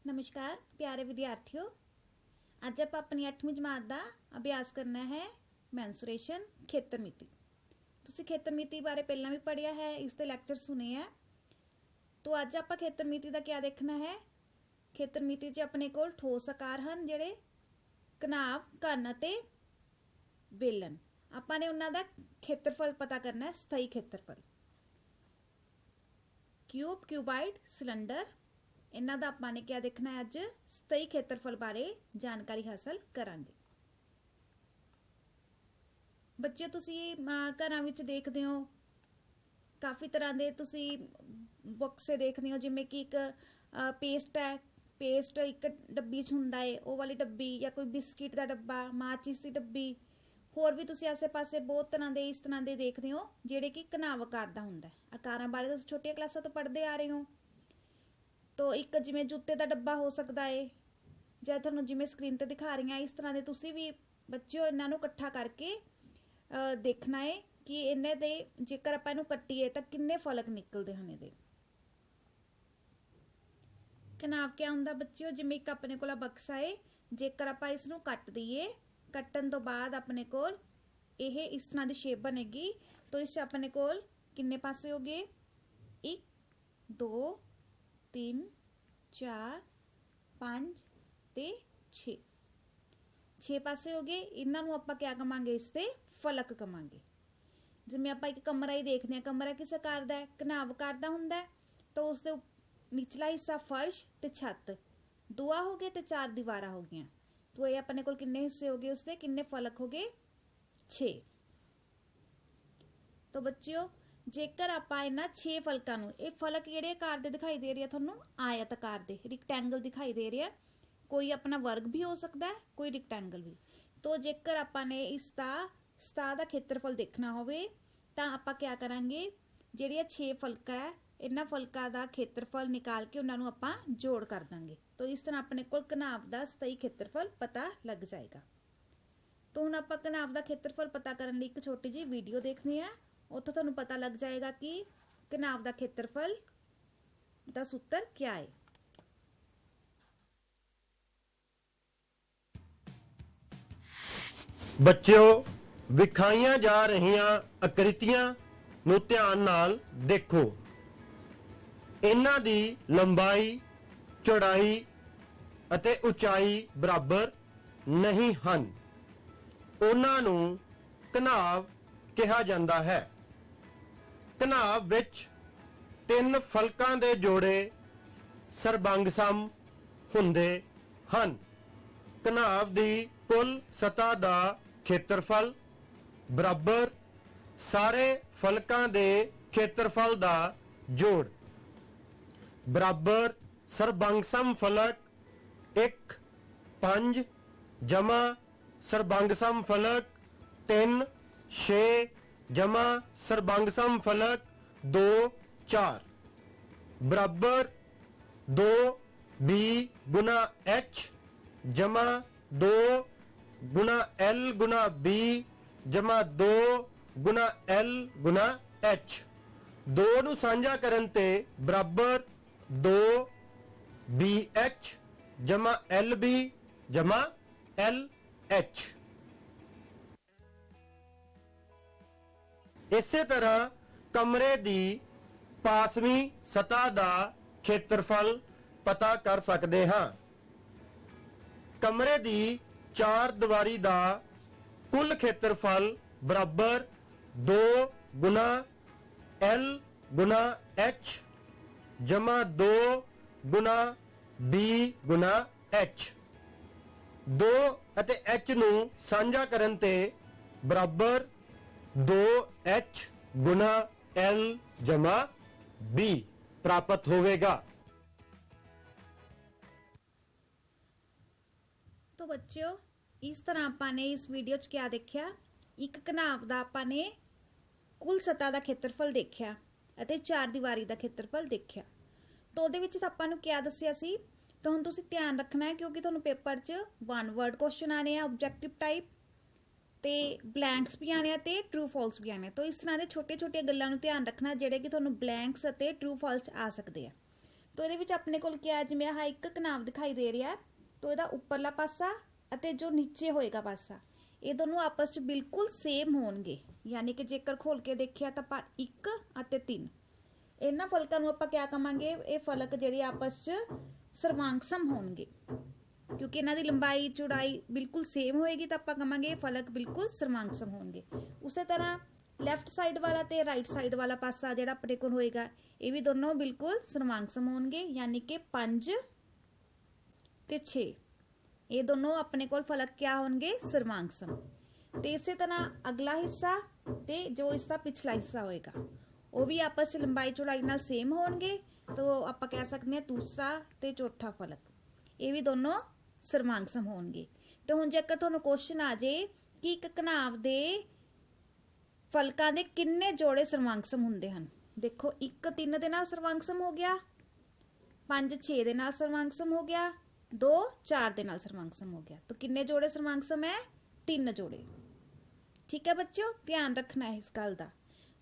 नमस्कार प्यारे विद्यार्थियों, अज आप अपनी 8वीं जमात का अभ्यास करना है मैंसुरेशन खेतर मिति। तुसी खेतर मिति बारे पहला भी पढ़िया है, इसके लैक्चर सुने हैं। तो अज आप खेतर मिति का क्या देखना है। खेतर मिति च अपने कोल ठोस आकार हैं जिहड़े घनाव, घन ते बेलन। आपां ने उन्हां दा खेत्रफल पता करना है, स्थाई खेत्रफल। क्यूब, क्यूबाइड, सिलेंडर, इन्हां दा आपां ने क्या देखना है। अज स्थाई खेत्रफल बारे जानकारी हासिल करांगे। बच्चे तुसी घरां विच देखदे हो काफ़ी तरह के तुसी बुक्स देखदे हो, जिवें कि एक पेस्ट है, पेस्ट एक डब्बी च हुंदा है, वो वाली डब्बी, या कोई बिस्किट का डब्बा, माचिस की डब्बी, होर भी तुसी आसे पासे बहुत तरह के इस तरह के देखते हो जिहड़े कि घनाव आकार का हुंदा है। आकारां बारे तुसी छोटियां क्लासां तो पढ़ते आ रहे हो। तो एक जिवें जुत्ते का डब्बा हो सकता है, ਜਾਂ ਤੁਹਾਨੂੰ ਜਿਵੇਂ ਸਕਰੀਨ ਤੇ ਦਿਖਾ ਰਹੀਆਂ ਇਸ ਤਰ੍ਹਾਂ ਦੇ ਤੁਸੀਂ ਵੀ ਬੱਚਿਓ ਇਹਨਾਂ ਨੂੰ ਇਕੱਠਾ ਕਰਕੇ ਦੇਖਣਾ ਹੈ ਕਿ ਇਹਨੇ ਦੇ ਜੇਕਰ ਆਪਾਂ ਇਹਨੂੰ ਕੱਟੀਏ ਤਾਂ ਕਿੰਨੇ ਫਲਕ ਨਿਕਲਦੇ ਹਨ ਇਹਦੇ। ਘਨਾਵ ਕੀ ਹੁੰਦਾ ਬੱਚਿਓ, ਜਿਵੇਂ ਇੱਕ ਆਪਣੇ ਕੋਲ ਬਕਸਾ ਹੈ, ਜੇਕਰ ਆਪਾਂ ਇਸ ਨੂੰ ਕੱਟ ਦਈਏ, ਕੱਟਣ ਤੋਂ ਬਾਅਦ ਆਪਣੇ ਕੋਲ ਇਹ ਇਸ ਤਰ੍ਹਾਂ ਦੀ ਸ਼ੇਪ ਬਣੇਗੀ। तो इस अपने कोल किन्ने पासे हो गए, 1 2 3 4 5 ते 6 पासे हो गए। इन्हां नूं आपां क्या कवांगे, इसते फलक कवांगे। जिवें आपां एक कमरा ही देखते हैं, कमरा किस आकार का है, घनाव आकार का हुंदा है। तो उसके निचला हिस्सा फर्श ते छत, दुआ हो गए ते 4 दीवारां हो गई। तो ये अपने कोल किन्ने हिस्से हो गए, उसके किन्ने फलक हो गए, 6। तो बच्चियों जेकर आपां इन्हां 6 फलकां नूं, ये फलक किहड़े आकार दे दिखाई दे रहे हैं तुहानूं, आयत आकार दे, रिक्टेंगल दिखाई दे रहे हैं। कोई अपना वर्ग भी हो सकता है, कोई रिक्टेंगल भी। तो जेकर आपां ने इसका सतह दा खेत्रफल देखना होवे तां आपां क्या करांगे, जिहड़ियां 6 फलक है इन्हां फलकां दा खेत्रफल निकाल के उन्हां नूं आपां जोड़ कर दांगे। तो इस तरह अपने कोल घनाव दा स्थाई खेत्रफल पता लग जाएगा। तो हुण आपां घनाव दा खेत्रफल पता करन लई एक छोटी जी वीडियो देखनी है, उत्थों तुहानूं पता लग जाएगा कि घनाव दा खेत्रफल दा सूत्र क्या है। बच्चों विखाईयां जा रहीआं आकृतियां नूं ध्यान नाल देखो। इन्हां दी लंबाई, चौड़ाई अते उचाई बराबर नहीं हन। उन्हां नूं घनाव कहा जांदा है। घनाव विच 3 फलकां दे जोड़े सरबंगसम हुंदे हन। घनाव दी कुल सतह दा खेत्रफल बराबर सारे फलकां दे खेत्रफल दा जोड़ बराबर सरबंगसम फलक 1 5 जमा सरबंगसम फलक 3 6 जमा सरबंगसम फलक 2 4 बराबर 2 b गुना h जमा 2 गुना l गुना b जमा 2 गुना l गुना h। 2 नूं सांझा करन ते बराबर 2 bh जमा lb जमा lh। इसे तरह कमरे दी पासवीं सतह दा खेत्रफल पता कर सकते हाँ। कमरे दी 4 दीवारी दा कुल खेत्रफल बराबर 2 गुना L गुना H जमा 2 गुना B गुना H। 2 अते H नूं सांझा करन ते बराबर 2H गुना L जमा B प्राप्त होवेगा। तो बच्चों इस तरह आपां ने इस वीडियो च क्या देखा, एक घनाव दा आपां ने कुल सतह दा खेत्रफल देखा अते 4 दीवारी दा खेत्रफल देखा। तो उहदे विच आपां नूं क्या दस्सिया सी। तो हुण तुसीं ध्यान रखना है क्योंकि तुहानूं पेपर च 1 वर्ड क्वेश्चन आने हैं ऑब्जेक्टिव टाइप, ते ब्लैंक्स भी आने ते ट्रू फॉल्स भी आने। तो इस तरह के छोटे छोटे गल्लां नूं ध्यान रखना जिहड़े कि तुहानूं ब्लैंक्स अते ट्रू फॉल्स आ सकदे आ। ਤੋ ਇਹਦੇ ਵਿੱਚ ਆਪਣੇ ਕੋਲ ਕੀ ਹੈ, ਜਿਵੇਂ ਆਹ ਇੱਕ ਘਨਾਵ ਦਿਖਾਈ ਦੇ ਰਿਹਾ, ਤੋ ਇਹਦਾ ਉੱਪਰਲਾ ਪਾਸਾ ਅਤੇ ਜੋ ਨੀਚੇ ਹੋਏਗਾ ਪਾਸਾ, ਇਹ ਦੋਨੋਂ ਆਪਸ 'ਚ ਬਿਲਕੁਲ ਸੇਮ ਹੋਣਗੇ। ਯਾਨੀ ਕਿ ਜੇਕਰ ਖੋਲ ਕੇ ਦੇਖਿਆ ਤਾਂ ਆਪਾਂ 1 ਅਤੇ 3 ਇਹਨਾਂ ਫਲਕਾਂ ਨੂੰ ਆਪਾਂ ਕਿਆ ਕਵਾਂਗੇ, ਇਹ ਫਲਕ ਜਿਹੜੇ ਆਪਸ 'ਚ ਸਰਵਾਂਗਸਮ ਹੋਣਗੇ। ਕਿਉਂਕਿ ਇਹਨਾਂ ਦੀ ਲੰਬਾਈ ਚੌੜਾਈ ਬਿਲਕੁਲ ਸੇਮ ਹੋਏਗੀ ਤਾਂ ਆਪਾਂ ਕਵਾਂਗੇ ਇਹ ਫਲਕ ਬਿਲਕੁਲ ਸਰਵਾਂਗਸਮ ਹੋਣਗੇ। ਉਸੇ ਤਰ੍ਹਾਂ ਲੈਫਟ ਸਾਈਡ ਵਾਲਾ ਤੇ ਰਾਈਟ ਸਾਈਡ ਵਾਲਾ ਪਾਸਾ ਜਿਹੜਾ ਆਪਣੇ ਕੋਲ ਹੋਏਗਾ, ਇਹ ਵੀ ਦੋਨੋਂ ਬਿਲਕੁਲ ਸਰਵਾਂਗਸਮ ਹੋਣਗੇ। ਯਾਨੀ ਕਿ 5 ਤੇ 6 ਇਹ ਦੋਨੋਂ ਆਪਣੇ ਕੋਲ ਫਲਕ ਕਿਆ ਹੋਣਗੇ, ਸਰਵਾਂਗਸਮ। ਤੇ ਇਸੇ ਤਰ੍ਹਾਂ ਅਗਲਾ ਹਿੱਸਾ ਤੇ ਜੋ ਇਸ ਦਾ ਪਿਛਲਾ ਹਿੱਸਾ ਹੋਏਗਾ, ਉਹ ਵੀ ਆਪਸ 'ਚ ਲੰਬਾਈ ਚੌੜਾਈ ਨਾਲ ਸੇਮ ਹੋਣਗੇ। ਤਾਂ ਆਪਾਂ ਕਹਿ ਸਕਦੇ ਹਾਂ ਦੂਸਰਾ ਤੇ ਚੌਥਾ ਫਲਕ ਇਹ ਵੀ ਦੋਨੋਂ ਸਰਵਾਂਗਸਮ ਹੋਣਗੇ। ਤੇ ਹੁਣ ਜੇਕਰ ਤੁਹਾਨੂੰ ਕੁਐਸਚਨ ਆ ਜੇ ਕਿ ਇੱਕ ਘਨਾਵ ਦੇ ਫਲਕਾਂ ਦੇ ਕਿੰਨੇ ਜੋੜੇ ਸਰਵਾਂਗਸਮ ਹੁੰਦੇ ਹਨ, ਦੇਖੋ 1 3 ਦੇ ਨਾਲ ਸਰਵਾਂਗਸਮ ਹੋ ਗਿਆ, 5 6 ਦੇ ਨਾਲ ਸਰਵਾਂਗਸਮ ਹੋ ਗਿਆ, 2 4 ਦੇ ਨਾਲ ਸਰਵਾਂਗਸਮ ਹੋ ਗਿਆ। ਤਾਂ ਕਿੰਨੇ ਜੋੜੇ ਸਰਵਾਂਗਸਮ ਹੈ, 3 ਜੋੜੇ। ਠੀਕ ਹੈ ਬੱਚਿਓ, ਧਿਆਨ ਰੱਖਣਾ ਹੈ ਇਸ ਗੱਲ ਦਾ।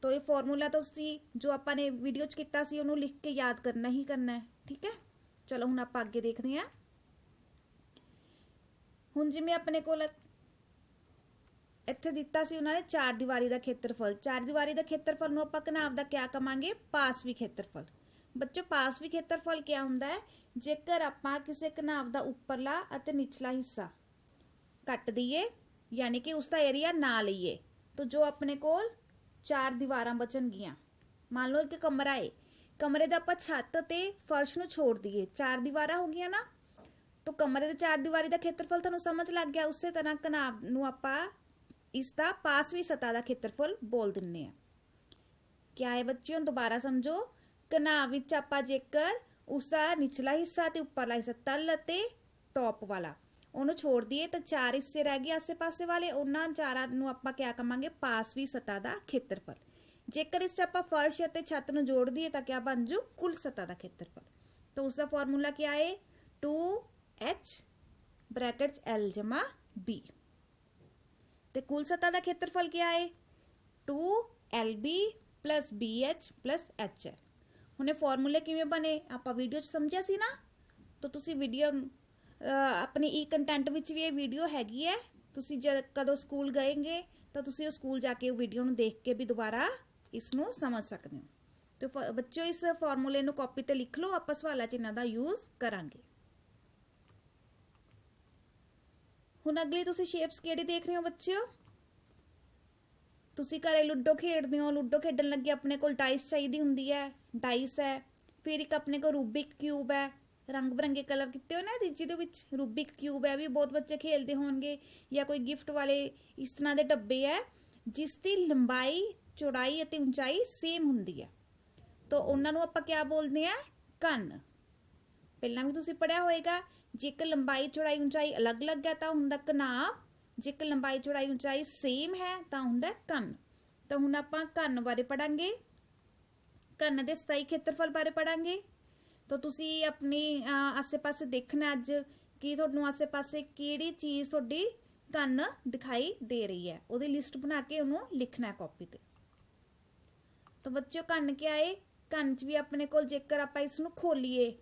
ਤਾਂ ਇਹ ਫਾਰਮੂਲਾ ਤੁਸੀਂ ਜੋ ਆਪਾਂ ਨੇ ਵੀਡੀਓ 'ਚ ਕੀਤਾ ਸੀ ਉਹਨੂੰ ਲਿਖ ਕੇ ਯਾਦ ਕਰਨਾ ਹੀ ਕਰਨਾ ਹੈ। ਠੀਕ ਹੈ, ਚਲੋ ਹੁਣ ਆਪਾਂ ਅੱਗੇ ਦੇਖਦੇ ਹਾਂ। ਹੁਣ ਜਿਵੇਂ ਆਪਣੇ ਕੋਲ ਇੱਥੇ ਦਿੱਤਾ ਸੀ ਉਹਨਾਂ ਨੇ 4 ਦੀਵਾਰੀ ਦਾ ਖੇਤਰਫਲ। 4 ਦੀਵਾਰੀ ਦਾ ਖੇਤਰਫਲ ਨੂੰ ਆਪਾਂ ਘਨਾਵ ਦਾ ਕਿਆ ਕਵਾਂਗੇ, ਪਾਸਵੀ ਖੇਤਰਫਲ। ਬੱਚੋ ਪਾਸਵੀ ਖੇਤਰਫਲ ਕਿਆ ਹੁੰਦਾ ਹੈ, ਜੇਕਰ ਆਪਾਂ ਕਿਸੇ ਘਨਾਵ ਦਾ ਉੱਪਰਲਾ ਅਤੇ ਨਿਚਲਾ ਹਿੱਸਾ ਕੱਟ ਦਈਏ, ਯਾਨੀ ਕਿ ਉਸ ਦਾ ਏਰੀਆ ਨਾ ਲਈਏ, ਤਾਂ ਜੋ ਆਪਣੇ ਕੋਲ 4 ਦੀਵਾਰਾਂ ਬਚਣਗੀਆਂ। ਮੰਨ ਲਓ ਇੱਕ ਕਮਰਾ ਹੈ, ਕਮਰੇ ਦਾ ਆਪਾਂ ਛੱਤ ਤੇ ਫਰਸ਼ ਨੂੰ ਛੋੜ ਦਈਏ, 4 ਦੀਵਾਰਾਂ ਹੋ ਗਈਆਂ ਨਾ। ਤਾਂ ਕਮਰੇ ਦੇ 4 ਦੀਵਾਰੀ ਦਾ ਖੇਤਰਫਲ ਤੁਹਾਨੂੰ ਸਮਝ ਲੱਗ ਗਿਆ। ਉਸੇ ਤਰ੍ਹਾਂ ਘਨਾਵ ਨੂੰ ਆਪਾਂ ਇਸ ਦਾ ਪਾਸਵੀ ਸਤ੍ਹਾ ਦਾ ਖੇਤਰਫਲ ਬੋਲ ਦਿੰਨੇ ਆ। ਕਿਆ ਹੈ ਬੱਚਿਓ, ਦੁਬਾਰਾ ਸਮਝੋ। ਘਨਾਵ ਵਿੱਚ ਆਪਾਂ ਜੇਕਰ ਉਸ ਦਾ ਨਿਚਲਾ ਹਿੱਸਾ ਤੇ ਉੱਪਰਲਾ ਹਿੱਸਾ, ਤਲ ਅਤੇ ਟੌਪ ਵਾਲਾ, ਉਹਨੂੰ ਛੋੜ ਦਈਏ ਤਾਂ 4 ਹਿੱਸੇ ਰਹਿ ਗਏ ਆਸੇ ਪਾਸੇ ਵਾਲੇ, ਉਹਨਾਂ 4 ਨੂੰ ਆਪਾਂ ਕਿਆ ਕਵਾਂਗੇ, ਪਾਸਵੀ ਸਤ੍ਹਾ ਦਾ ਖੇਤਰਫਲ। ਜੇਕਰ ਇਸ 'ਚ ਆਪਾਂ ਫਰਸ਼ ਅਤੇ ਛੱਤ ਨੂੰ ਜੋੜ ਦਈਏ ਤਾਂ ਕਿਆ ਬਣ ਜੂ, ਕੁੱਲ ਸਤ੍ਹਾ ਦਾ ਖੇਤਰਫਲ। ਤਾਂ ਉਸ ਦਾ ਫਾਰਮੂਲਾ ਕਿਆ ਹੈ, 2h ਬ੍ਰੈਕਟ L ਜਮਾ B। ਤੇ ਕੁੱਲ ਸਤ੍ਹਾ ਦਾ ਖੇਤਰਫਲ ਕਿਆ ਹੈ, 2LB plus BH plus HL। ਹੁਣ ਇਹ ਫਾਰਮੂਲੇ ਕਿਵੇਂ ਬਣੇ ਆਪਾਂ ਵੀਡੀਓ 'ਚ ਸਮਝਿਆ ਸੀ ਨਾ। ਤਾਂ ਤੁਸੀਂ ਵੀਡੀਓ ਆਪਣੀ ਈ ਕੰਟੈਂਟ ਵਿੱਚ ਵੀ ਇਹ ਵੀਡੀਓ ਹੈਗੀ ਹੈ, ਤੁਸੀਂ ਜਦ ਕਦੋਂ ਸਕੂਲ ਗਏਗੇ ਤਾਂ ਤੁਸੀਂ ਉਹ ਸਕੂਲ ਜਾ ਕੇ ਉਹ ਵੀਡੀਓ ਨੂੰ ਦੇਖ ਕੇ ਵੀ ਦੁਬਾਰਾ ਇਸ ਨੂੰ ਸਮਝ ਸਕਦੇ ਹੋ। ਤੇ ਬੱਚਿਓ ਇਸ ਫਾਰਮੂਲੇ ਨੂੰ ਕਾਪੀ ਤੇ ਲਿਖ ਲਓ, ਆਪਾਂ ਸਵਾਲਾਂ 'ਚ ਇਹਨਾਂ ਦਾ ਯੂਜ਼ ਕਰਾਂਗੇ। ਹੁਣ ਅਗਲੀ ਤੁਸੀਂ ਸ਼ੇਪਸ ਕਿਹੜੀ ਦੇਖ ਰਹੇ ਹੋ ਬੱਚਿਓ, ਤੁਸੀਂ ਘਰੇ ਲੁੱਡੋ ਖੇਡਦੇ ਹੋ, ਲੁੱਡੋ ਖੇਡਣ ਲੱਗੇ ਆਪਣੇ ਕੋਲ ਡਾਈਸ ਚਾਹੀਦੀ ਹੁੰਦੀ ਹੈ, ਡਾਈਸ ਹੈ। ਫਿਰ ਇੱਕ ਆਪਣੇ ਕੋਲ ਰੂਬਿਕ ਕਿਊਬ ਹੈ, ਰੰਗ ਬਰੰਗੇ ਕਲਰ ਕੀਤੇ ਹੋਏ ਨਾ ਜਿਹਦੇ ਵਿੱਚ ਰੂਬਿਕ ਕਿਊਬ ਹੈ, ਵੀ ਬਹੁਤ ਬੱਚੇ ਖੇਲਦੇ ਹੋਣਗੇ। ਜਾਂ ਕੋਈ ਗਿਫਟ ਵਾਲੇ ਇਸ ਤਰ੍ਹਾਂ ਦੇ ਡੱਬੇ ਹੈ ਜਿਸ ਦੀ ਲੰਬਾਈ ਚੌੜਾਈ ਅਤੇ ਉਚਾਈ ਸੇਮ ਹੁੰਦੀ ਹੈ, ਤਾਂ ਉਹਨਾਂ ਨੂੰ ਆਪਾਂ ਕਿਆ ਬੋਲਦੇ ਆ, ਘਨ। ਪਹਿਲਾਂ ਵੀ ਤੁਸੀਂ ਪੜਿਆ ਹੋਏਗਾ, ਜੇਕਰ ਲੰਬਾਈ ਚੌੜਾਈ ਉਚਾਈ ਅਲੱਗ-ਅਲੱਗ ਹੈ ਤਾਂ ਹੁੰਦਾ ਘਨਾਵ, ਜੇਕਰ ਲੰਬਾਈ ਚੌੜਾਈ ਉਚਾਈ ਸੇਮ ਹੈ ਤਾਂ ਹੁੰਦਾ ਘਨ। ਤਾਂ ਹੁਣ ਆਪਾਂ ਘਨ ਬਾਰੇ ਪੜਾਂਗੇ, ਘਨ ਦੇ ਸਥਾਈ ਖੇਤਰਫਲ ਬਾਰੇ ਪੜਾਂਗੇ। ਤਾਂ ਤੁਸੀਂ ਆਪਣੀ ਆਸੇ-ਪਾਸੇ ਦੇਖਣਾ ਅੱਜ ਕਿ ਤੁਹਾਨੂੰ ਆਸੇ-ਪਾਸੇ ਕਿਹੜੀ ਚੀਜ਼ ਤੁਹਾਡੀ ਘਨ ਦਿਖਾਈ ਦੇ ਰਹੀ ਹੈ, ਉਹਦੀ ਲਿਸਟ ਬਣਾ ਕੇ ਉਹਨੂੰ ਲਿਖਣਾ ਕਾਪੀ ਤੇ। ਤਾਂ ਬੱਚਿਓ ਘਨ ਕਿਆ ਹੈ, ਘਨ 'ਚ ਵੀ ਆਪਣੇ ਕੋਲ ਜੇਕਰ ਆਪਾਂ ਇਸ ਨੂੰ ਖੋਲੀਏ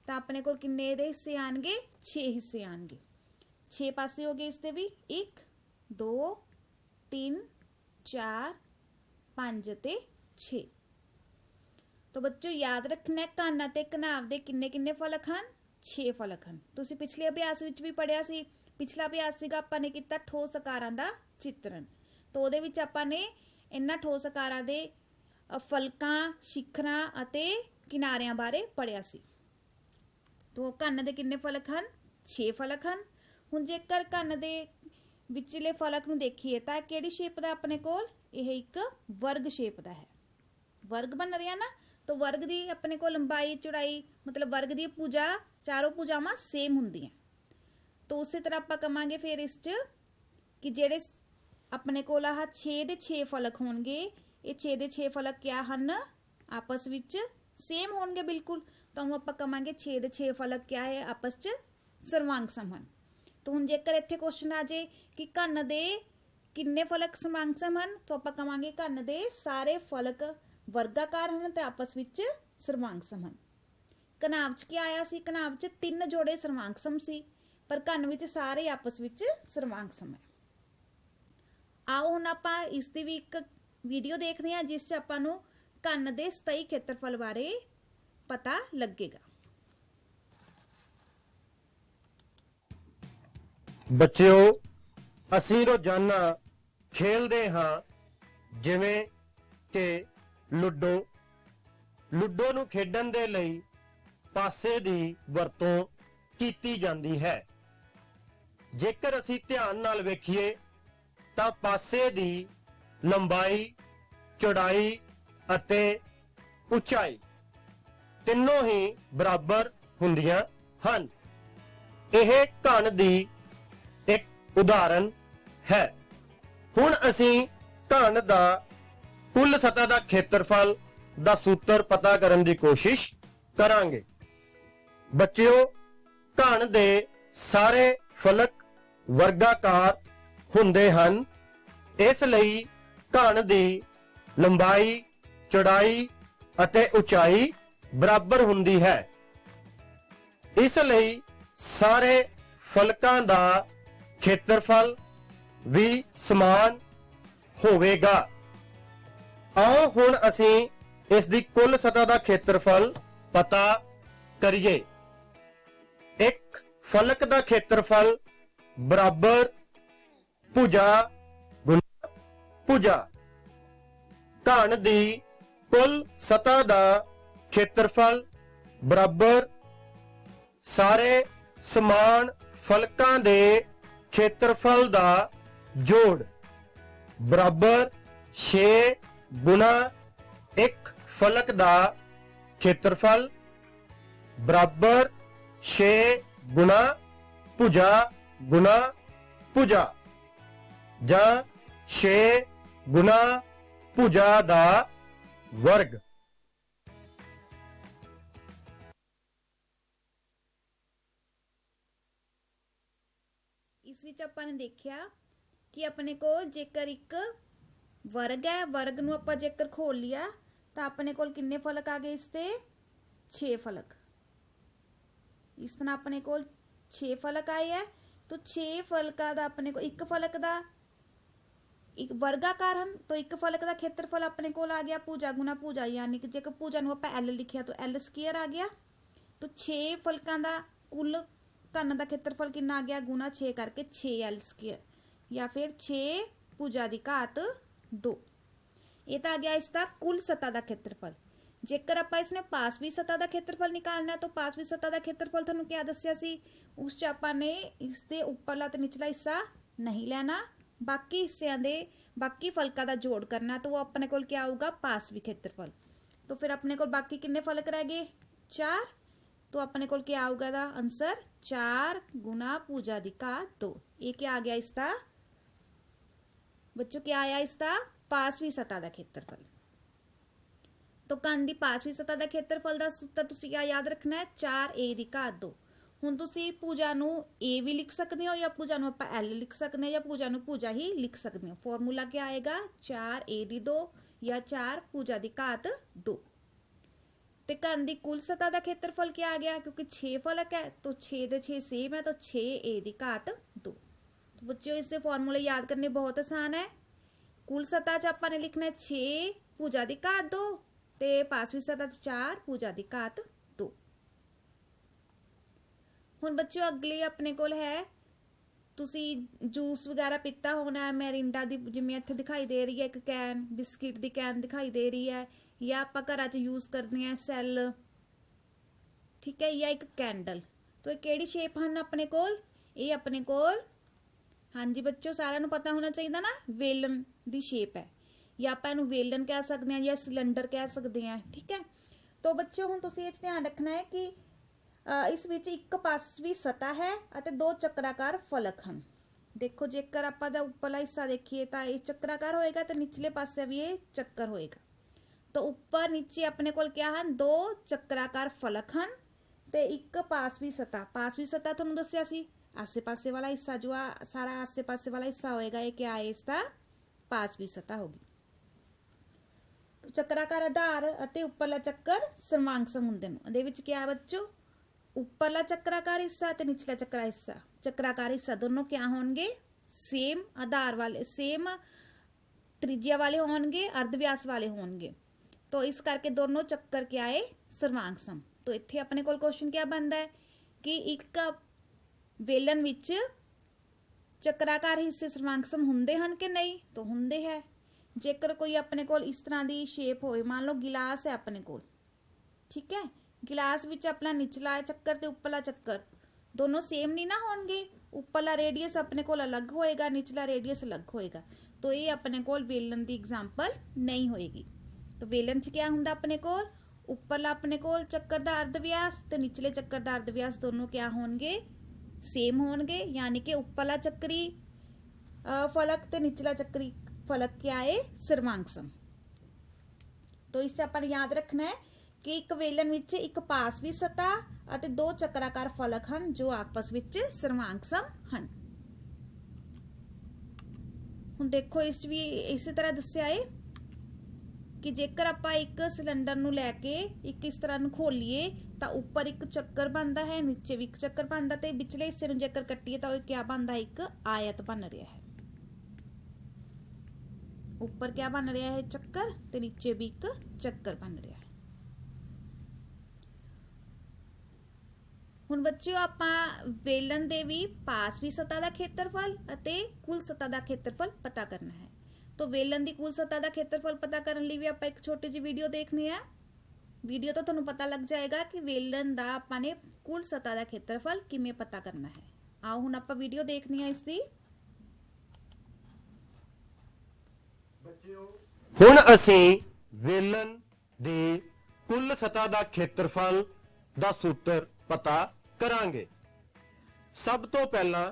ਤਾਂ ਆਪਣੇ ਕੋਲ ਕਿੰਨੇ ਦੇ ਹਿੱਸੇ ਆਣਗੇ, 6 ਹਿੱਸੇ ਆਣਗੇ। 6 ਪਾਸੇ ਹੋ ਗਏ ਇਸ ਦੇ ਵੀ, 1 2 3 4 5 ਤੇ 6। ਤਾਂ ਬੱਚੋ ਯਾਦ ਰੱਖਣਾ, ਘਨ ਅਤੇ ਘਨਾਵ ਦੇ ਕਿੰਨੇ ਕਿੰਨੇ ਫਲਕ ਹਨ, 6 ਫਲਕ ਹਨ। ਤੁਸੀਂ ਪਿਛਲੇ ਅਭਿਆਸ ਵਿੱਚ ਵੀ ਪੜਿਆ ਸੀ। ਪਿਛਲਾ ਅਭਿਆਸ ਸੀਗਾ ਆਪਾਂ ਨੇ ਕੀਤਾ ਠੋਸ ਆਕਾਰਾਂ ਦਾ ਚਿੱਤਰਨ। ਤਾਂ ਉਹਦੇ ਵਿੱਚ ਆਪਾਂ ਨੇ ਇਹਨਾਂ ਠੋਸ ਆਕਾਰਾਂ ਦੇ ਫਲਕਾਂ, ਸ਼ਿਖਰਾਂ ਅਤੇ ਕਿਨਾਰਿਆਂ ਬਾਰੇ ਪੜਿਆ ਸੀ। ਤਾਂ ਘਨ ਦੇ ਕਿੰਨੇ ਫਲਕ ਹਨ, 6 ਫਲਕ ਹਨ। ਹੁਣ ਜੇਕਰ ਘਨ ਦੇ ਵਿਚਲੇ ਫਲਕ ਨੂੰ ਦੇਖੀਏ ਤਾਂ ਕਿਹੜੀ ਸ਼ੇਪ ਦਾ ਆਪਣੇ ਕੋਲ, ਇਹ ਇੱਕ ਵਰਗ ਸ਼ੇਪ ਦਾ ਹੈ। ਵਰਗ ਬਣ ਰਿਹਾ ਨਾ, ਤਾਂ ਵਰਗ ਦੀ ਆਪਣੇ ਕੋਲ ਲੰਬਾਈ ਚੌੜਾਈ ਮਤਲਬ ਵਰਗ ਦੀ ਭੁਜਾ, ਚਾਰੋਂ ਭੁਜਾਵਾਂ ਸੇਮ ਹੁੰਦੀਆਂ। ਤਾਂ ਉਸੇ ਤਰ੍ਹਾਂ ਆਪਾਂ ਕਵਾਂਗੇ ਫਿਰ ਇਸ 'ਚ ਕਿ ਜਿਹੜੇ ਆਪਣੇ ਕੋਲ ਆਹ 6 ਦੇ 6 ਫਲਕ ਹੋਣਗੇ, ਇਹ 6 ਦੇ 6 ਫਲਕ ਕਿਆ ਹਨ, ਆਪਸ ਵਿੱਚ ਸੇਮ ਹੋਣਗੇ ਬਿਲਕੁਲ। ਤਾਂ ਉਹ ਆਪਾਂ ਕਵਾਂਗੇ 6 ਦੇ 6 ਫਲਕ ਕਿਆ ਹੈ, ਆਪਸ 'ਚ ਸਰਵਾਂਗਸਮ ਹਨ। ਤਾਂ ਹੁਣ ਜੇਕਰ ਇੱਥੇ ਕੁਐਸਚਨ ਆ ਜੇ ਕਿ ਘਨ ਦੇ ਕਿੰਨੇ ਫਲਕ ਸਮਾਂਗਸਮ ਹਨ, ਤਾਂ ਆਪਾਂ ਕਵਾਂਗੇ ਘਨ ਦੇ ਸਾਰੇ ਫਲਕ ਵਰਗਾਕਾਰ ਹਨ ਤੇ ਆਪਸ ਵਿੱਚ ਸਰਵਾਂਗਸਮ ਹਨ। ਘਨਾਭ 'ਚ ਕੀ ਆਇਆ ਸੀ? ਘਨਾਭ 'ਚ 3 ਜੋੜੇ ਸਰਵਾਂਗ ਸਮ ਸੀ, ਪਰ ਘਨ ਵਿੱਚ ਸਾਰੇ ਆਪਸ ਵਿੱਚ ਸਰਵਾਂਗ ਸਮ ਹੈ। ਆਓ ਹੁਣ ਆਪਾਂ ਇਸ ਦੀ ਵੀ ਇੱਕ ਵੀਡੀਓ ਦੇਖਦੇ ਹਾਂ, ਜਿਸ 'ਚ ਆਪਾਂ ਨੂੰ ਘਨ ਦੇ ਸਥਾਈ ਖੇਤਰਫਲ ਬਾਰੇ ਪਤਾ ਲੱਗੇਗਾ। ਬੱਚਿਓ, ਅਸੀਂ ਰੋਜ਼ਾਨਾ ਖੇਲਦੇ ਹਾਂ, ਜਿਵੇਂ ਕਿ ਲੁੱਡੋ ਨੂੰ ਖੇਡਣ ਦੇ ਲਈ ਪਾਸੇ ਦੀ ਵਰਤੋਂ ਕੀਤੀ ਜਾਂਦੀ ਹੈ। ਜੇਕਰ ਅਸੀਂ ਧਿਆਨ ਨਾਲ ਵੇਖੀਏ ਤਾਂ ਪਾਸੇ ਦੀ ਲੰਬਾਈ, ਚੌੜਾਈ ਅਤੇ ਉਚਾਈ ਤਿੰਨੋਂ ਹੀ ਬਰਾਬਰ ਹੁੰਦੀਆਂ ਹਨ। ਇਹ ਘਨ ਦੀ ਇੱਕ ਉਦਾਹਰਨ ਹੈ। ਹੁਣ ਅਸੀਂ ਘਨ ਦਾ ਕੁੱਲ ਸਤ੍ਹਾ ਦਾ ਖੇਤਰਫਲ ਦਾ ਸੂਤਰ ਪਤਾ ਕਰਨ ਦੀ ਕੋਸ਼ਿਸ਼ ਕਰਾਂਗੇ। ਬੱਚਿਓ, ਘਨ ਦੇ ਸਾਰੇ ਫਲਕ ਵਰਗਾਕਾਰ ਹੁੰਦੇ ਹਨ, ਇਸ ਲਈ ਘਨ ਦੀ ਲੰਬਾਈ, ਚੌੜਾਈ ਅਤੇ ਉਚਾਈ ਬਰਾਬਰ ਹੁੰਦੀ ਹੈ। ਇਸ ਲਈ ਸਾਰੇ ਫਲਕਾਂ ਦਾ ਖੇਤਰਫਲ ਵੀ ਸਮਾਨ ਹੋਵੇਗਾ। ਆਓ ਹੁਣ ਅਸੀਂ ਇਸ ਦੀ ਕੁੱਲ ਸਤ੍ਹਾ ਦਾ ਖੇਤਰਫਲ ਪਤਾ ਕਰੀਏ। ਇੱਕ ਫਲਕ ਦਾ ਖੇਤਰਫਲ ਬਰਾਬਰ ਭੁਜਾ ਗੁਣਾ ਭੁਜਾ। ਘਨ ਦੀ ਕੁੱਲ ਸਤ੍ਹਾ ਦਾ ਖੇਤਰਫਲ ਬਰਾਬਰ ਸਾਰੇ ਸਮਾਨ ਫਲਕਾਂ ਦੇ ਖੇਤਰਫਲ ਦਾ ਜੋੜ ਬਰਾਬਰ 6 ਗੁਣਾ ਇੱਕ ਫਲਕ ਦਾ ਖੇਤਰਫਲ ਬਰਾਬਰ 6 ਗੁਣਾ ਭੁਜਾ ਗੁਣਾ ਭੁਜਾ, ਜਾਂ 6 ਗੁਣਾ ਭੁਜਾ ਦਾ ਵਰਗ। ਇਸ ਵਿੱਚ ਆਪਾਂ ਨੇ ਦੇਖਿਆ ਕਿ ਆਪਣੇ ਕੋਲ ਜੇਕਰ ਇੱਕ ਵਰਗ ਹੈ, ਵਰਗ ਨੂੰ ਆਪਾਂ ਜੇਕਰ ਖੋਲ ਲਿਆ ਤਾਂ ਆਪਣੇ ਕੋਲ ਕਿੰਨੇ ਫਲਕ ਆ ਗਏ? ਇਸ ਤੇ 6 ਫਲਕ। ਇਸ ਤਰ੍ਹਾਂ ਆਪਣੇ ਕੋਲ 6 ਫਲਕ ਆਏ ਹੈ। तो 6 ਫਲਕਾਂ ਦਾ ਆਪਣੇ ਕੋਲ ਇੱਕ ਫਲਕ ਦਾ ਇੱਕ ਵਰਗਾਕਾਰ ਹਨ, तो ਇੱਕ ਫਲਕ ਦਾ ਖੇਤਰਫਲ ਆਪਣੇ ਕੋਲ ਆ ਗਿਆ ਭੁਜਾ ਗੁਣਾ ਭੁਜਾ, ਯਾਨੀ ਕਿ ਜੇਕਰ ਭੁਜਾ ਨੂੰ ਆਪਾਂ L ਲਿਖਿਆ ਤਾਂ L ਸਕੁਅਰ ਆ ਗਿਆ। तो 6 ਫਲਕਾਂ ਦਾ ਕੁੱਲ ਘਨ ਦਾ ਖੇਤਰਫਲ ਕਿੰਨਾ ਆ ਗਿਆ? ਗੁਣਾ 6 ਕਰਕੇ 6L ਸਕੁਅਰ, ਜਾਂ ਫਿਰ 6 ਭੁਜਾ ਦੀ ਘਾਤ 2। ਇਹ ਤਾਂ ਆ ਗਿਆ ਇਸ ਦਾ ਕੁੱਲ ਸਤ੍ਹਾ ਦਾ ਖੇਤਰਫਲ। ਜੇਕਰ ਆਪਾਂ ਇਸਨੇ ਪਾਸਵੀ ਸਤ੍ਹਾ ਦਾ ਖੇਤਰਫਲ ਨਿਕਾਲਣਾ ਤਾਂ ਪਾਸਵੀ ਸਤ੍ਹਾ ਦਾ ਖੇਤਰਫਲ ਤੁਹਾਨੂੰ ਕਿਆ ਦੱਸਿਆ ਸੀ? ਉਸ 'ਚ ਆਪਾਂ ਨੇ ਇਸ ਦੇ ਉੱਪਰਲਾ ਤੇ ਨਿਚਲਾ ਹਿੱਸਾ ਨਹੀਂ ਲੈਣਾ, ਬਾਕੀ ਹਿੱਸਿਆਂ ਦੇ ਬਾਕੀ ਫਲਕਾਂ ਦਾ ਜੋੜ ਕਰਨਾ, ਤਾਂ ਉਹ ਆਪਣੇ ਕੋਲ ਕਿਆ ਆਊਗਾ? ਪਾਸਵੀ ਖੇਤਰਫਲ। तो फिर अपने को बाकी कितने फलक रह गए? 4। तो अपने को क्या आऊगा दा आंसर? 4 गुना भुजा दी घात 2। ये क्या आ गया इसका बच्चों? क्या आया इसका? पासवीं सतह का खेत्रफल। तो घन की पासवीं सतह का खेत्रफल का सूत्र तुसीं क्या याद रखना है? 4a दी घात 2। हुण तुसीं भुजा नूं a भी लिख सकते हो, या भुजा नूं आपां l लिख सकते हैं, या भुजा नूं भुजा ही लिख सकते हो। फॉर्मूला क्या आएगा? 4a दी 2 या 4 भुजा दी घात 2। ते घन की कुल सतह का खेत्रफल क्या आ गया? क्योंकि 6 फलक है तो 6 दे 6 सेम है, तो 6a दी घात 2। तो बच्चों इसके फॉर्मूले याद करने बहुत आसान है। कुल सतह च आपां ने लिखना है 6 भुजा दी घात 2 ते पासवीं सतह 4 भुजा दी घात 2। हुण बच्चों अगली अपने कोल है, तुसी जूस वगैरह पीता होना है, मैरिंडा दी जिवें इत्थे दिखाई दे रही है एक कैन, बिस्किट दी कैन दिखाई दे रही है, या आपां घरां च यूज करते हैं सैल, ठीक है, या एक कैंडल। तो ये केड़ी शेप हन अपने कोल? ये अपने कोल, हाँ जी बच्चों सारिआं नूं पता होना चाहिए ना, वेलन दी शेप है, या आपां इहनूं वेलन कह सकते हैं या सिलेंडर कह सकते हैं, ठीक है। तो बच्चों हुण तुसीं इह ध्यान रखना है कि इस विच एक पासवी सतह है अते 2 चक्राकार फलक हैं। देखो जेकर आपां दा उपरला हिस्सा देखिए तो ये चक्राकार होएगा, तो निचले पासे भी ये चक्कर होएगा। तो ऊपर नीचे अपने कोल क्या हैं? 2 चक्राकार फलक हैं ते एक पासवी सतह। पासवी सतह तुहानूं दस्सिया सी आसे पासे वाला हिस्सा, जो सारा आसे पासे वाला हिस्सा होएगा, ये क्या है? इसका पासवी सतह होगी। ਚੱਕਰਾਕਾਰ ਆਧਾਰ ਅਤੇ ਉੱਪਰਲਾ ਚੱਕਰ ਸਰਵਾਂਗ ਸਮ ਹੁੰਦੇ ਨੇ। ਇਹਦੇ ਵਿੱਚ ਕੀ ਆ ਬੱਚੋ, ਉੱਪਰਲਾ ਚੱਕਰਾਕਾਰ ਹਿੱਸਾ ਤੇ ਨਿਚਲਾ ਚੱਕਰਾਕਾਰ ਹਿੱਸਾ ਦੋਨੋਂ ਕਿਆ ਹੋਣਗੇ, ਸੇਮ ਆਧਾਰ ਵਾਲੇ, ਸੇਮ त्रिज्या वाले होंगे, अर्धव्यास वाले होंगे। तो इस करके दोनों चक्कर क्या है, सर्वांग सम। तो इत्थे अपने कोल क्वेश्चन क्या बनता है कि एक वेलन विच चक्राकार हिस्से सर्वांग सम हुंदे हन कि नहीं, तो हुंदे है। जेकर कोई अपने कोल इस तरह की शेप होए, मान लो गिलास है अपने कोल, ठीक है, गिलास विच अपना निचला चक्कर ते उपरला चक्कर दोनों सेम नहीं ना होंगे, उपरला रेडियस अपने कोल अलग होएगा, निचला रेडियस अलग होएगा। तो ये अपने कोल वेलन की एग्जाम्पल नहीं होएगी। तो वेलन च क्या हुंदा अपने कोल, उपरला अपने कोल चक्कर दा अर्धव्यास ते निचले चक्कर दा अर्धव्यास दोनों क्या होणगे, सेम होणगे। यानी कि उपरला चक्री फलक ते निचला चक्री फलक क्या है, सर्वांग सम। तो इस अपन याद रखना है कि एक वेलन विच एक पासवी सतह अते दो चक्राकार फलक हन जो आपस विच सर्वांग सम हन। ਹੁਣ ਦੇਖੋ ਇਸ ਵੀ ਇਸੇ ਤਰ੍ਹਾਂ ਦੱਸਿਆ ਹੈ ਕਿ ਜੇਕਰ ਆਪਾਂ ਇੱਕ ਸਿਲੰਡਰ ਨੂੰ ਲੈ ਕੇ ਇੱਕ ਇਸ ਤਰ੍ਹਾਂ ਨੂੰ ਖੋਲੀਏ ਤਾਂ ਉੱਪਰ ਇੱਕ ਚੱਕਰ ਬਣਦਾ ਹੈ, ਨੀਚੇ ਵੀ ਇੱਕ ਚੱਕਰ ਬਣਦਾ ਤੇ ਵਿਚਲੇ ਹਿੱਸੇ ਨੂੰ ਜੇਕਰ ਕੱਟੀਏ ਤਾਂ ਉਹ ਕੀ ਬਣਦਾ ਹੈ, ਇੱਕ ਆਇਤ ਬਣ ਰਿਹਾ ਹੈ। ਉੱਪਰ ਕੀ ਬਣ ਰਿਹਾ ਹੈ, ਚੱਕਰ, ਤੇ ਨੀਚੇ ਵੀ ਇੱਕ ਚੱਕਰ ਬਣ ਰਿਹਾ ਹੈ। ਹੁਣ ਬੱਚਿਓ ਆਪਾਂ ਵੇਲਣ ਦੇ ਵੀ ਪਾਸਵੀ ਸਤ੍ਹਾ ਦਾ ਖੇਤਰਫਲ ਅਤੇ ਕੁੱਲ ਸਤ੍ਹਾ ਦਾ ਖੇਤਰਫਲ ਪਤਾ ਕਰਨਾ ਹੈ। तो वेलन की कुल सतह का क्षेत्रफल पता करने लिए भी आप एक छोटी जी वीडियो देखनी है। वीडियो तो तुहानू पता लग जाएगा कि वेलन का आपाने कुल सतह का क्षेत्रफल किवें पता करना है। आओ हुण आपां वीडियो देखनी है इसकी। हुण असीं वेलन दी कुल सतह का क्षेत्रफल दा सूत्र पता करांगे। सब तो पहला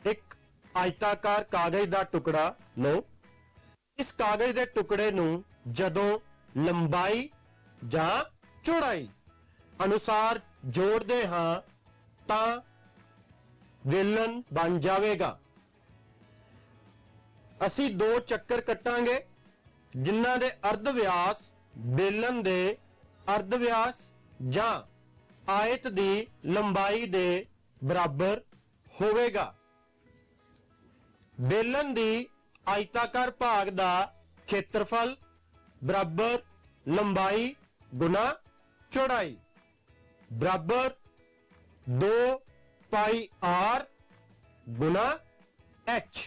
एक आयताकार कागज का टुकड़ा लो। इस कागज के टुकड़े नूं जदों लंबाई जां चौड़ाई अनुसार जोड़दे हां तां वेलन बन जावेगा। असीं दो चक्कर कट्टांगे जिन्हां दे अर्धव्यास वेलन दे अर्धव्यास जां आयत दी लंबाई दे बराबर होवेगा। वेलन दी आयताकार भाग दा क्षेत्रफल बराबर लंबाई गुना चौड़ाई बराबर 2 पाई आर गुना एच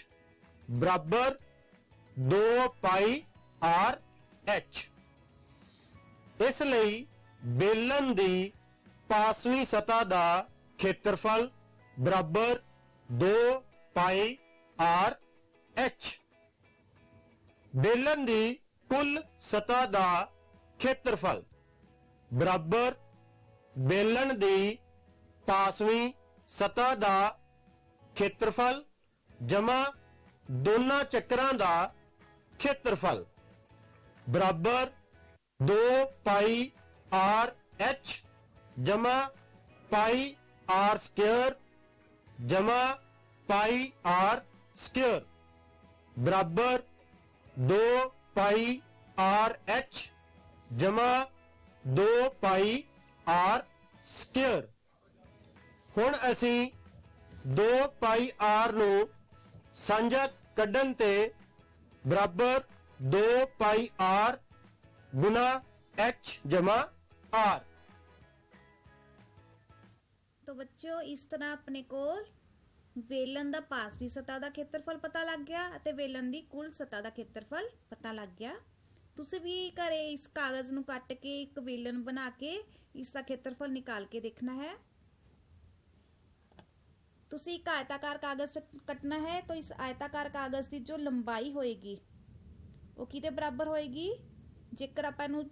बराबर 2 पाई आर एच। इसलिए बेलन दी पासवीं सतह दा क्षेत्रफल बराबर 2 पाई आर एच। बेलन दी कुल सतह दा क्षेत्रफल बराबर बेलन दी पासवीं सतह दा क्षेत्रफल जमा दोनों चक्रां दा क्षेत्रफल बराबर 2 पाई आर एच जमा पाई आर स्क्वायर जमा पाई आर स्क्वायर बराबर 2 पाई आर एच जमा 2 पाई आर स्क्वायर। हुण असीं 2 पाई आर नूं सांझा कड्ढण ते बराबर 2 पाई आर गुना एच जमा आर। तो बच्चों इस तरह अपने को वेलन दा पासवी सतह का खेत्रफल पता लग गया ते वेलन दी कुल सतह का खेत्रफल पता लग गया। तुसीं भी घरे इस कागज नूं कट के एक वेलन बना के इसका खेत्रफल निकाल के देखना है। तुसीं एक आयताकार कागज कटना है तो इस आयताकार कागज की जो लंबाई होएगी वो किहदे बराबर होएगी, जेकर आपां नूं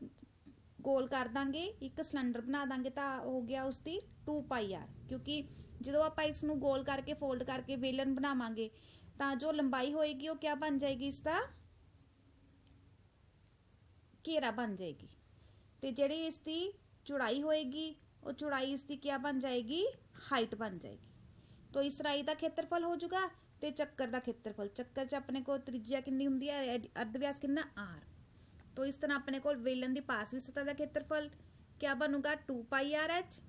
गोल कर दांगे एक सिलेंडर बना दांगे तो हो गया उसकी 2 पाई आर, क्योंकि जो आप इसनूं गोल करके फोल्ड करके वेलन बनावांगे तो जो लंबाई होएगी वो क्या बन जाएगी, इसका घेरा बन जाएगी। तो जिहड़ी इसकी चौड़ाई होएगी वो चौड़ाई इसकी क्या बन जाएगी, हाइट बन जाएगी। तो इस राई का खेत्रफल हो जाऊगा। तो चक्कर का खेत्रफल, चक्कर च अपने को त्रिज्या कितनी हुंदी है, अर्धव्यास कितना आर। तो इस तरह अपने को वेलन की पासवी सतह का खेत्रफल क्या बनूगा 2πrh।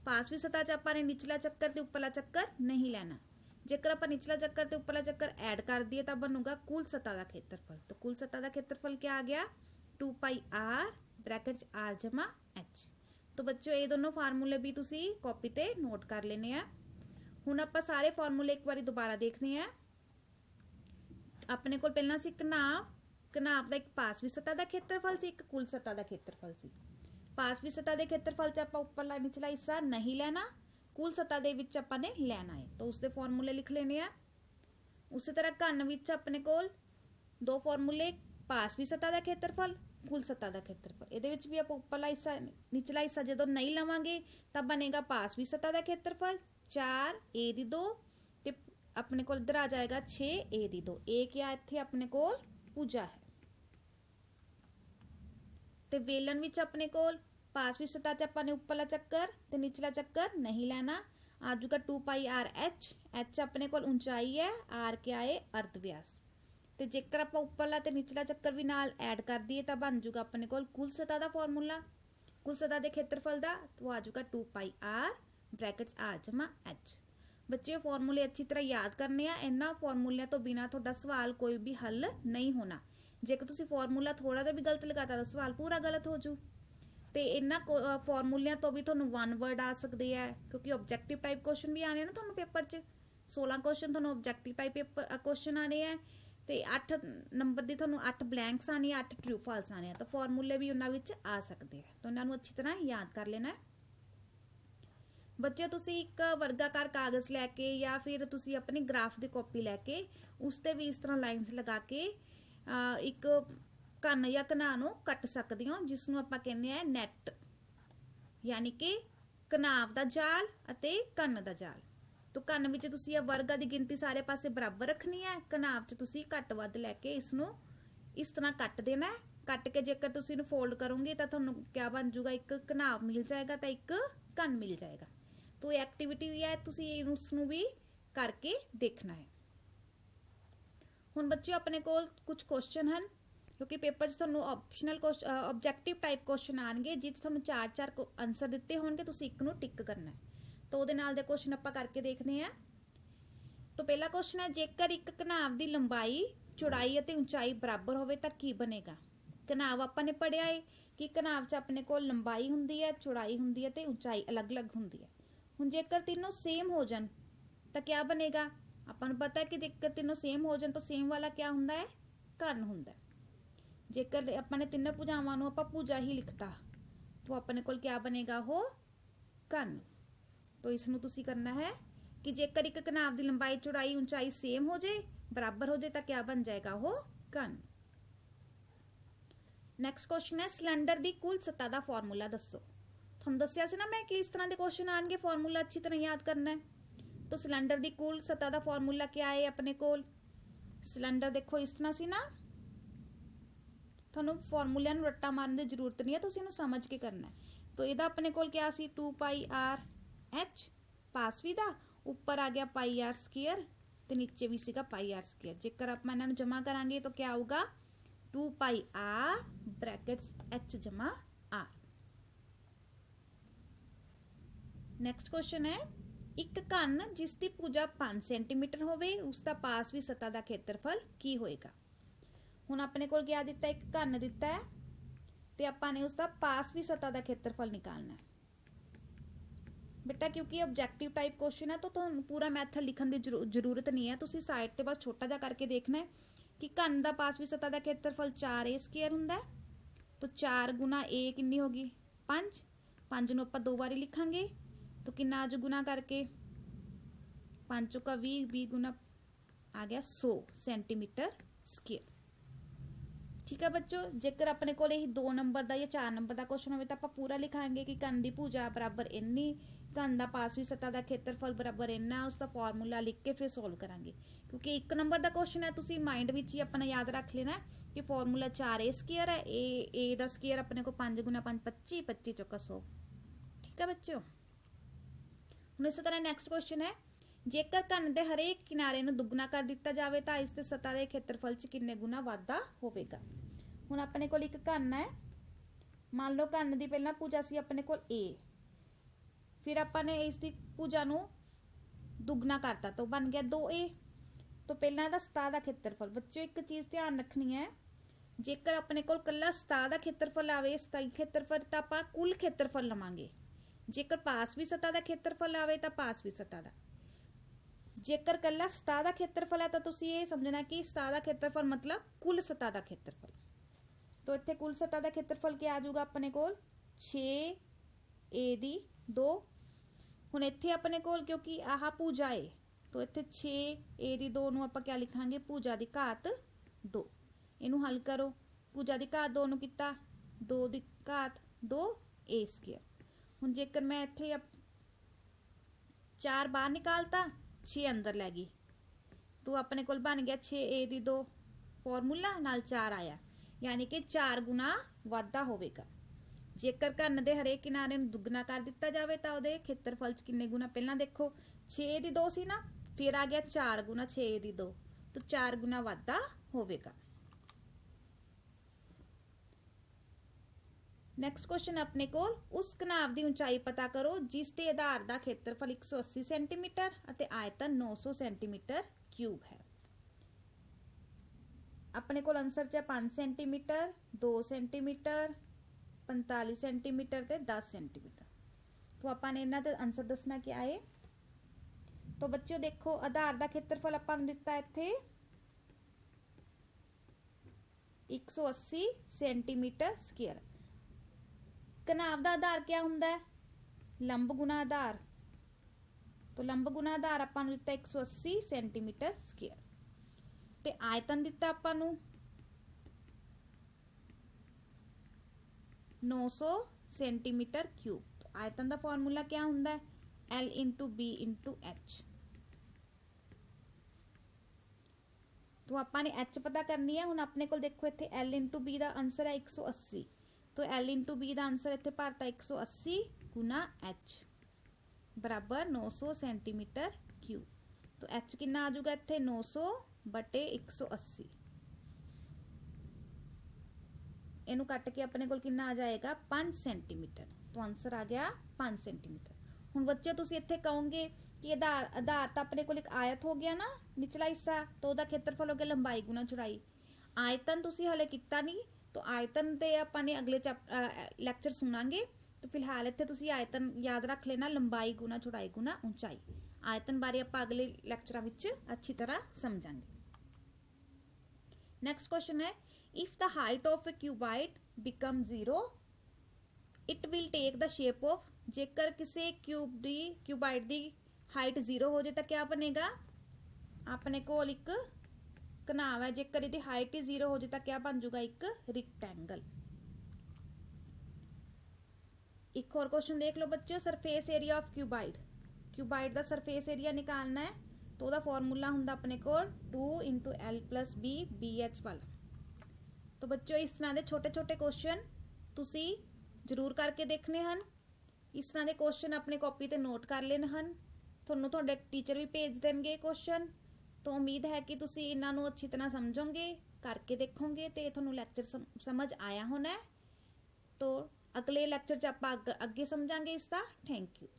पासवी सतह च ਆਪਾਂ ਨੇ निचला ਚੱਕਰ ਤੇ ਉੱਪਰਲਾ ਚੱਕਰ नहीं लेना। जेकर ਆਪਾਂ निचला ਚੱਕਰ ਤੇ ਉੱਪਰਲਾ ਚੱਕਰ ऐड कर दिए तो बनूगा कुल सतह का खेत्रफल। तो कुल सतह का खेत्रफल क्या आ गया 2πr ब्रैकेट r जमा h। तो बच्चों ये दोनों फार्मूले भी तुसी कॉपी ते नोट कर लेने हैं। हुण आपां सारे फार्मूले एक बारी दोबारा देखने हैं। अपने को पहला सी घनाभ का एक पासवी सतह का खेत्रफल सी, एक कुल सतह का खेत्रफल सी। पासवी सतह के खेत्रफल च आपां उपरला निचला हिस्सा नहीं लेना, कुल सतह दे विच आपां ने लेना है। तो उसके फॉर्मूले लिख लेने हैं। उसी तरह घन विच अपने कोल दो फॉर्मूले, पासवी सतह का खेत्रफल, कुल सतह का खेत्रफल। इहदे विच भी आपां उपरला हिस्सा निचला हिस्सा जदों नहीं लवांगे तां बनेगा पासवी सतह का खेत्रफल 4a दी 2 ते अपने कोल इधर आ जाएगा 6a दी 2। ए क्या इत्थे अपने कोल भुजा है। ते वेलन विच अपने कोल पासवी सतह च आपां ने उपरला चक्कर ते निचला चक्कर नहीं लेना, आ जाऊगा 2πrh। h अपने कोल ऊंचाई है, r क्या है अर्ध व्यास। ते जेकर आपां उपरला ते निचला चक्कर भी नाल ऐड कर दिए तो बन जाऊगा अपने कोल कुल सतह का फॉर्मूला, कुल सतह के खेत्रफल का। तो आ जाऊगा 2πr ब्रैकेट r जमा h। बच्चे फॉर्मूले अच्छी तरह याद करने हैं। इन्हां फॉर्मूलिਆਂ तो बिना तुहाडा सवाल कोई भी हल नहीं होना। जेकर तुसीं फॉर्मूला थोड़ा जिहा भी गलत लगाता तो सवाल पूरा गलत हो जू। तो इन्हां फॉर्मूलिਆਂ तो भी तुहानूं वन वर्ड आ सकते हैं, क्योंकि ऑब्जेक्टिव टाइप क्वेश्चन भी आने ना तुहानूं पेपर च। 16 क्वेश्चन तुहानूं ऑब्जेक्टिव टाइप पेपर क्वेश्चन आने हैं ते 8 नंबर दी तुहानूं 8 ब्लैंक्स आने, 8 ट्रू फॉल्स आने। तो फॉर्मूले भी उन्हां विच आ सकते हैं। तो इन्हां नूं अच्छी तरह याद कर लेना है। बच्चे तुसी एक वर्गाकार कागज़ लैके या फिर तुसी अपनी ग्राफ की कॉपी लैके उस ते भी इस तरह लाइनस लगा के एक घन या घनाह नूं कट सकते हो, जिसनूं आपां कहने हैं नैट, यानी कि घनाव दा जाल अते घन दा जाल। तो घन विच तुसी वर्गा की गिनती सारे पासे बराबर रखनी है, घनाव च तुसी घट वध लैके इसनूं इस तरह कट देना है। कट के जेकर तुसी इहनूं फोल्ड करोगे तो तुहानूं क्या बन जूगा, एक घनाव मिल जाएगा तो एक घन मिल जाएगा। तो एक्टिविटी है, तुसी उसनूं भी करके देखना है। हुण बच्चों अपने कोल कुछ क्वेश्चन हैं, क्योंकि पेपर च तुहानूं ऑप्शनल ऑब्जेक्टिव टाइप क्वेश्चन आएंगे जिस तुहानूं 4 आंसर दिते होणगे, तुसी एक नूं टिक करना है। तो उहदे नाल दे क्वेश्चन आपां करके देखने हैं। तो पहला क्वेश्चन है, जेकर एक घनाव की लंबाई चौड़ाई अते ऊंचाई बराबर होवे तां की बनेगा। घनाव आपां ने पढ़िया है कि घनाव च अपने कोल लंबाई हुंदी है, चौड़ाई हुंदी है ते ऊंचाई अलग अलग हुंदी है। हुण जेकर तीनों सेम हो जान तो क्या बनेगा। आपां नूं पता है कि जेकर तीनों सेम हो जान तो सेम वाला क्या हुंदा है, घन हुंदा है। जेकर आपां ने तीनों भुजावां नूं आपां भुजा ही लिखता तो अपने कोल क्या बनेगा, हो घन। तो इसनूं तुसीं करना है कि जेकर एक घनाव की लंबाई चौड़ाई ऊंचाई सेम हो जाए, बराबर हो जाए तो क्या बन जाएगा, हो घन। नैक्सट क्वेश्चन है, सिलेंडर की कुल सतह का फॉर्मूला दसो। तुहानूं दस्सिया सी ना मैं कि इस तरह के क्वेश्चन आएंगे, फॉर्मूला अच्छी तरह याद करना है। तो सिलेंडर की कुल सतह का फॉर्मूला क्या है अपने कोल। सिलेंडर देखो इस तरह सी ना, तुहानूं फॉर्मूलिਆਂ ਨੂੰ रट्टा मारन की जरूरत नहीं है, तुसीं इहनूं समझ के करना है। तो इहदा अपने कोल क्या सी 2πrh पासवी दा, ऊपर आ गया πr स्क्वायर ते नीचे भी सीगा πr स्क्वायर। जेकर आप इन्हां नूं जमा करांगे तो क्या आऊगा 2πr ब्रैकेट्स h जमा r। नैक्सट क्वेश्चन है, एक घन जिसकी भुजा 5 सेंटीमीटर होवे उसका पासवी सतह का खेत्रफल की होएगा। हुण अपने कोल क्या दिता, एक घन दिता है ते आपां ने उसका पासवी सतह का खेत्रफल निकालना है। बेटा क्योंकि ऑब्जेक्टिव टाइप क्वेश्चन है तो तुहानूं पूरा मैथड लिखण की जरूरत नहीं है, तुसीं साइड ते बस छोटा जिहा करके देखना है कि घन का पासवी सतह का खेत्रफल 4a स्क्वायर हुंदा है। तो 4 गुना a कितनी होगी 5, 5 नूं आपां 2 बारी लिखांगे तो कितना आज गुना करके 5 चौका 20, 20 गुना आ गया 100 सेंटीमीटर स्क्वायर। ठीक है बच्चों, जेकर अपने को 2 नंबर का या 4 नंबर का क्वेश्चन हो तो आप पूरा लिखाएंगे कि घन की भुजा बराबर इन्नी, घन का पासवी सतह का खेत्रफल बराबर इन्ना, उसका फॉर्मूला लिख के फिर सोल्व करांगे। क्योंकि 1 नंबर का क्वेश्चन है, तुसीं माइंड विच ही अपना याद रख लेना कि फॉर्मूला 4a स्क्वायर है, ए का स्क्वायर अपने को 5 गुना 5 25, 25 चौका 100। ठीक है बच्चों। हुण इस तरह नैक्सट क्वेश्चन है, जेकर घन के हरेक किनारे नूं दुगना कर दिता जाए तो इसके सतह के खेत्रफल च कितने गुना वाधा होवेगा। ਹੁਣ ਆਪਣੇ ਕੋਲ ਇੱਕ ਘਨ ਹੈ, ਮੰਨ ਲਓ ਘਨ ਦੀ ਪਹਿਲਾਂ ਭੁਜਾ ਸੀ ਆਪਣੇ ਕੋਲ a, ਫਿਰ ਆਪਾਂ ਨੇ ਇਸ ਦੀ ਭੁਜਾ ਨੂੰ ਦੁੱਗਣਾ ਕਰਤਾ ਤਾਂ ਬਣ ਗਿਆ 2a। तो पहला ਇਹਦਾ सतह ਦਾ ਖੇਤਰਫਲ। ਬੱਚਿਓ ਇੱਕ ਚੀਜ਼ ਧਿਆਨ ਰੱਖਣੀ ਹੈ, ਜੇਕਰ ਆਪਣੇ ਕੋਲ ਕੱਲਾ सतह ਦਾ ਖੇਤਰਫਲ ਆਵੇ, ਸਥਾਈ ਖੇਤਰਫਲ, ਤਾਂ ਆਪਾਂ ਕੁੱਲ ਖੇਤਰਫਲ ਲਵਾਂਗੇ। ਜੇਕਰ ਪਾਸਵੀ सतह ਦਾ ਖੇਤਰਫਲ ਆਵੇ ਤਾਂ ਪਾਸਵੀ सतह ਦਾ। ਜੇਕਰ ਕੱਲਾ सतह ਦਾ ਖੇਤਰਫਲ ਹੈ ਤਾਂ ਤੁਸੀਂ ਇਹ ਸਮਝਣਾ ਕਿ सतह ਦਾ ਖੇਤਰਫਲ मतलब ਕੁੱਲ सतह ਦਾ ਖੇਤਰਫਲ। तो ਇੱਥੇ ਕੁੱਲ सतह ਦਾ ਖੇਤਰਫਲ ਕੀ ਆ ਜਾਊਗਾ ਆਪਣੇ ਕੋਲ 6a ਦੀ 2। ਹੁਣ ਇੱਥੇ ਆਪਣੇ ਕੋਲ ਕਿਉਂਕਿ ਆਹ ਭੁਜਾ ਹੈ, तो इत्थे 6a ਦੀ 2 ਨੂੰ ਆਪਾਂ ਕਿਆ ਲਿਖਾਂਗੇ, ਭੁਜਾ ਦੀ ਘਾਤ 2। ਇਹਨੂੰ ਹੱਲ ਕਰੋ, ਭੁਜਾ ਦੀ ਘਾਤ 2 ਨੂੰ ਕੀਤਾ 2 ਦੀ ਘਾਤ 2a ਸਕੁਅਰ। ਹੁਣ ਜੇਕਰ ਮੈਂ ਇੱਥੇ 4 ਬਾਹਰ ਨਿਕਾਲਤਾ, 6 ਅੰਦਰ ਲੈ ਗਈ, तो ਆਪਣੇ ਕੋਲ ਬਣ ਗਿਆ 6a ਦੀ 2 ਫਾਰਮੂਲਾ ਨਾਲ 4 ਆਇਆ, ਯਾਨੀ ਕਿ 4 ਗੁਣਾ ਵਾਧਾ ਹੋਵੇਗਾ। ਜੇਕਰ ਘਨ ਦੇ ਹਰੇਕ ਕਿਨਾਰੇ ਨੂੰ ਦੁੱਗਣਾ ਕਰ ਦਿੱਤਾ ਜਾਵੇ ਤਾਂ ਉਹਦੇ ਖੇਤਰਫਲ ਚ ਕਿੰਨੇ ਗੁਣਾ, ਪਹਿਲਾਂ ਦੇਖੋ 6 ਦੀ 2 ਸੀ ਨਾ, फिर आ गया 4 गुना 6 दी 2, तो 4 गुना वाधा होवेगा। नैक्सट क्वेश्चन अपने कोल, उस घनाव की ऊंचाई पता करो जिस दे आधार का खेत्रफल 180 सेंटीमीटर अते आयतन 900 सेंटीमीटर क्यूब है। अपने कोल आंसर च 5 सेंटीमीटर, 2 सेंटीमीटर, 45 सेंटीमीटर ते 10 सेंटीमीटर। तो आपने इन्हां दा आंसर दसना क्या है। तो बच्चों देखो आधार का खेत्रफल ਆਪਾਂ ਨੂੰ ਦਿੱਤਾ ਇੱਥੇ 180 सेंटीमीटर स्क्वायर। घनाव ਦਾ आधार क्या ਹੁੰਦਾ ਹੈ, लंब गुना आधार। तो लंब गुना आधार ਆਪਾਂ ਨੂੰ ਦਿੱਤਾ 180 सेंटीमीटर स्क्वायर ਤੇ ਆਇਤਨ ਦਿੱਤਾ ਆਪਾਂ ਨੂੰ 900 सेंटीमीटर क्यूब। आयतन ਦਾ ਫਾਰਮੂਲਾ क्या ਹੁੰਦਾ है, L into B into H। तो आपने H पता करनी है। हुण अपने को देखो इत्थे L इंटू B का आंसर है 180, तो L इंटू B का आंसर इत्थे भरता 180 गुना H बराबर 900 सेंटीमीटर क्यूब। तो H कितना आ जाऊगा इत्थे 900 बटे 180। इनू कट के अपने को कितना आ जाएगा 5 सेंटीमीटर। तो आंसर आ गया 5 सेंटीमीटर। ਹੁਣ ਬੱਚੇ ਤੁਸੀਂ ਇੱਥੇ ਕਹੋਗੇ ਕਿ ਆਧਾਰ ਤਾਂ ਆਪਣੇ ਕੋਲ ਇੱਕ ਆਇਤ ਹੋ ਗਿਆ ਨਾ, ਨਿਚਲਾ ਹਿੱਸਾ, ਤਾਂ ਉਹਦਾ ਖੇਤਰਫਲ ਹੋ ਗਿਆ ਲੰਬਾਈ ਗੁਣਾ ਚੌੜਾਈ। ਆਇਤਨ ਤੁਸੀਂ ਹਲੇ ਕੀਤਾ ਨਹੀਂ, ਤਾਂ ਆਇਤਨ ਤੇ ਆਪਾਂ ਨੇ ਅਗਲੇ ਲੈਕਚਰ ਸੁਣਾਂਗੇ। ਤਾਂ ਫਿਲਹਾਲ ਇੱਥੇ ਤੁਸੀਂ ਆਇਤਨ ਯਾਦ ਰੱਖ ਲੈਣਾ, ਲੰਬਾਈ ਗੁਣਾ ਚੌੜਾਈ ਗੁਣਾ ਉਚਾਈ। ਆਇਤਨ ਬਾਰੇ ਆਪਾਂ ਅਗਲੇ ਲੈਕਚਰਾਂ ਵਿੱਚ ਅੱਛੀ ਤਰ੍ਹਾਂ ਸਮਝਾਂਗੇ। ਨੈਕਸਟ ਕੁਐਸਚਨ ਹੈ, if the height of a cuboid become 0 it will take the shape of. जेकर किसी क्यूबाइड की हाइट 0 हो जाए तो क्या बनेगा, अपने कोल एक घनाव है, जेकर इसकी हाइट ही 0 हो जाए तो क्या बन जाऊगा एक रिक्टेंगल। एक और क्वेश्चन देख लो बच्चों, surface area of cuboid. Cuboid का सरफेस एरिया निकालना है, तो वह फॉर्मूला हुंदा अपने कोल 2 into L plus B BH वाला। तो बच्चों इस तरह के छोटे छोटे क्वेश्चन तुसी जरूर करके देखने हैं। इस तरह के क्वेश्चन अपने कॉपी ते नोट कर लेने हैं, ਤੁਹਾਨੂੰ ਤੁਹਾਡੇ ਟੀਚਰ ਵੀ ਭੇਜ ਦੇਣਗੇ क्वेश्चन। तो उम्मीद है कि तुसी इन्हां नूं अच्छी तरह समझोगे, करके देखोगे तो ਤੁਹਾਨੂੰ ਲੈਕਚਰ समझ आया होना है। तो अगले ਲੈਕਚਰ 'ਚ ਆਪਾਂ ਅੱਗੇ ਸਮਝਾਂਗੇ इसका। Thank you.